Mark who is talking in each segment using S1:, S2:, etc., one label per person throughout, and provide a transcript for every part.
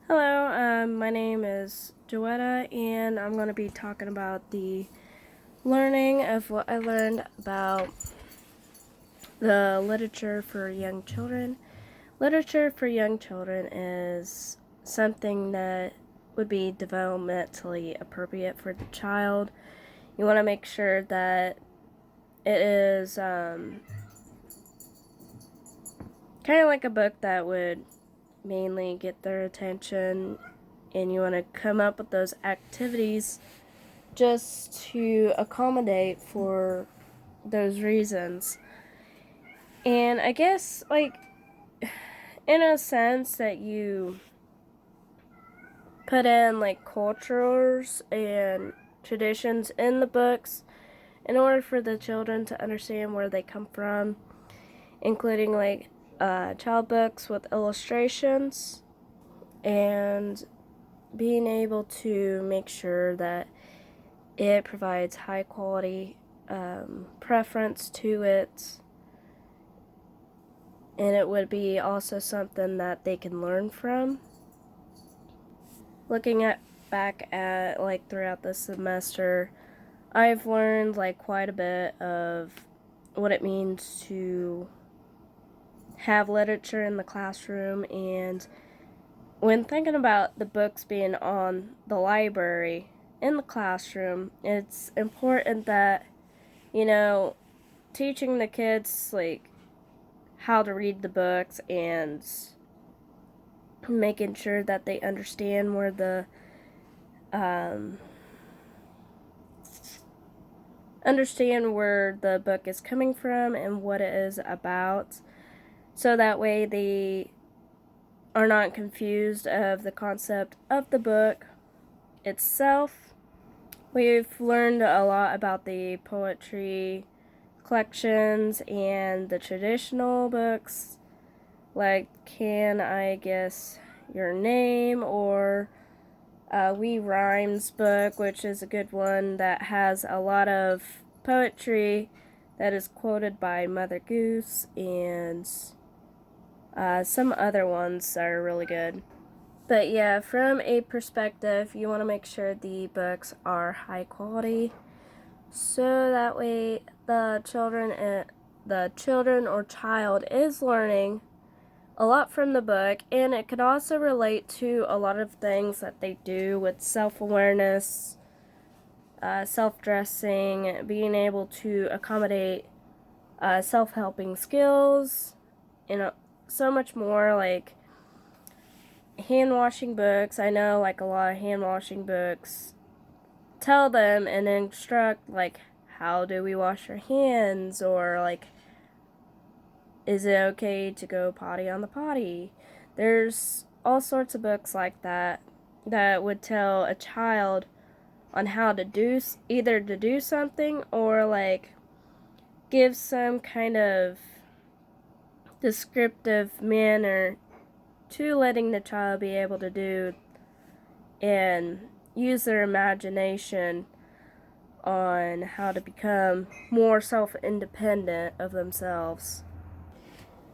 S1: Hello, my name is Joetta, and I'm going to be talking about the learning of what I learned about the literature for young children. Literature for young children is something that would be developmentally appropriate for the child. You want to make sure that it is kind of like a book that would mainly get their attention, and you want to come up with those activities just to accommodate for those reasons. And I guess, like, in a sense, that you put in, like, cultures and traditions in the books in order for the children to understand where they come from, including, like, child books with illustrations and being able to make sure that it provides high quality preference to it, and it would be also something that they can learn from. Looking at back at, like, throughout the semester, I've learned, like, quite a bit of what it means to have literature in the classroom. And when thinking about the books being on the library in the classroom, it's important that, teaching the kids, like, how to read the books and making sure that they understand where the book is coming from and what it is about, so that way they are not confused of the concept of the book itself. We've learned a lot about the poetry collections and the traditional books, like Can I Guess Your Name, or We Rhymes book, which is a good one that has a lot of poetry that is quoted by Mother Goose, and some other ones are really good. But yeah, from a perspective, you want to make sure the books are high quality, so that way the children or child is learning a lot from the book, and it could also relate to a lot of things that they do with self-awareness, self-dressing, being able to accommodate self-helping skills, so much more, like hand washing books. I know, like, a lot of hand washing books tell them and instruct, like, how do we wash our hands, or, like, is it okay to go potty on the potty? There's all sorts of books like that that would tell a child on how to either to do something, or, like, give some kind of descriptive manner to letting the child be able to do and use their imagination on how to become more self-independent of themselves.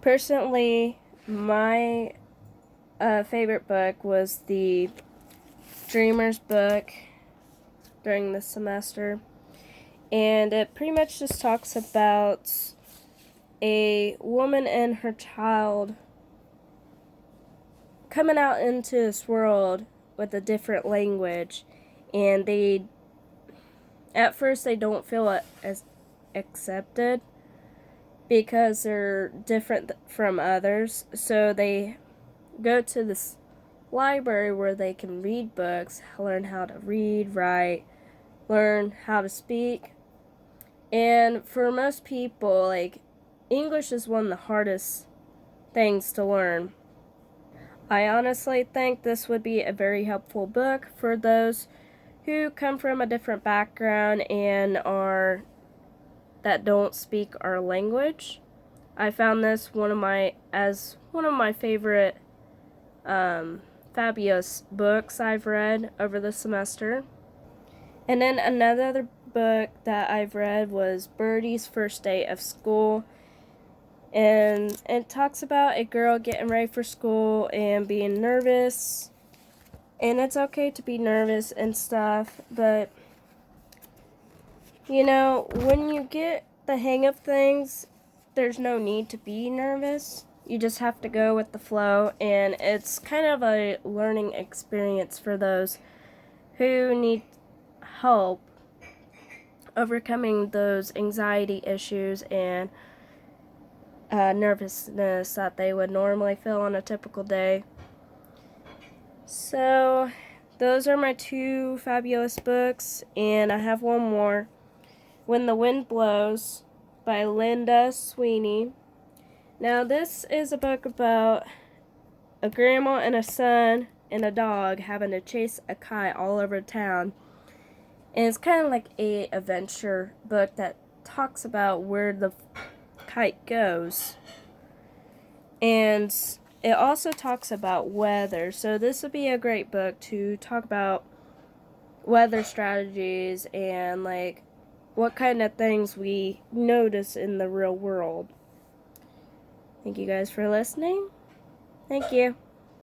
S1: Personally, my favorite book was the Dreamers book during the semester, and it pretty much just talks about a woman and her child coming out into this world with a different language, and at first they don't feel it as accepted because they're different from others. So they go to this library where they can read books, learn how to read, write, learn how to speak. And for most people, like, English is one of the hardest things to learn. I honestly think this would be a very helpful book for those who come from a different background and that don't speak our language. I found this one of my favorite fabulous books I've read over the semester. And then another book that I've read was Birdie's First Day of School, and it talks about a girl getting ready for school and being nervous And it's okay to be nervous and stuff, but you know, when you get the hang of things, there's no need to be nervous. You just have to go with the flow, and it's kind of a learning experience for those who need help overcoming those anxiety issues and nervousness that they would normally feel on a typical day. So, those are my 2 fabulous books, and I have one more, When the Wind Blows by Linda Sweeney. Now, this is a book about a grandma and a son and a dog having to chase a kite all over town. And it's kind of like a adventure book that talks about where the kite goes. And it also talks about weather. So this would be a great book to talk about weather strategies and like what kind of things we notice in the real world. Thank you guys for listening. Thank you.